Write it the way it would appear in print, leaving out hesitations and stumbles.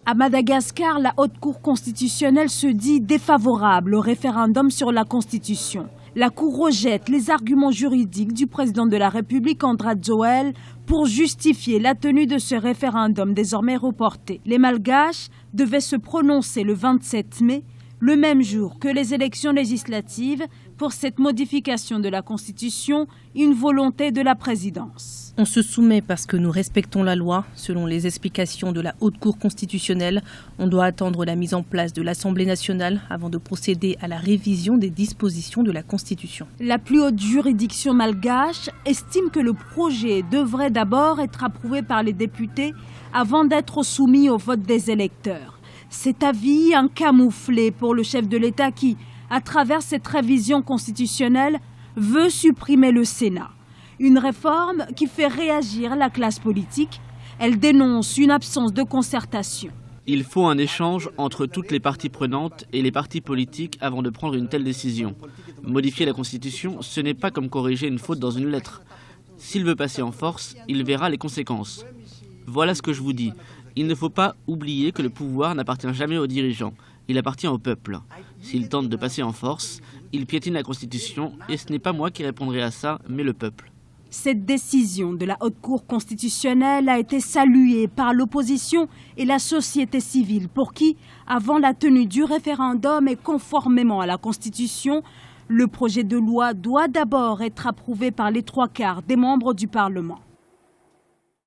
À Madagascar, la Haute Cour constitutionnelle se dit défavorable au référendum sur la Constitution. La Cour rejette les arguments juridiques du président de la République, André Joël, pour justifier la tenue de ce référendum désormais reporté. Les Malgaches devaient se prononcer le 27 mai, le même jour que les élections législatives, pour cette modification de la Constitution, une volonté de la présidence. On se soumet parce que nous respectons la loi. Selon les explications de la Haute Cour constitutionnelle, on doit attendre la mise en place de l'Assemblée nationale avant de procéder à la révision des dispositions de la Constitution. La plus haute juridiction malgache estime que le projet devrait d'abord être approuvé par les députés avant d'être soumis au vote des électeurs. Cet avis, un camouflet pour le chef de l'État qui, à travers cette révision constitutionnelle, veut supprimer le Sénat. Une réforme qui fait réagir la classe politique. Elle dénonce une absence de concertation. Il faut un échange entre toutes les parties prenantes et les partis politiques avant de prendre une telle décision. Modifier la Constitution, ce n'est pas comme corriger une faute dans une lettre. S'il veut passer en force, il verra les conséquences. Voilà ce que je vous dis. Il ne faut pas oublier que le pouvoir n'appartient jamais aux dirigeants. Il appartient au peuple. S'il tente de passer en force, il piétine la Constitution et ce n'est pas moi qui répondrai à ça, mais le peuple. Cette décision de la Haute Cour constitutionnelle a été saluée par l'opposition et la société civile pour qui, avant la tenue du référendum et conformément à la Constitution, le projet de loi doit d'abord être approuvé par les 3/4 des membres du Parlement.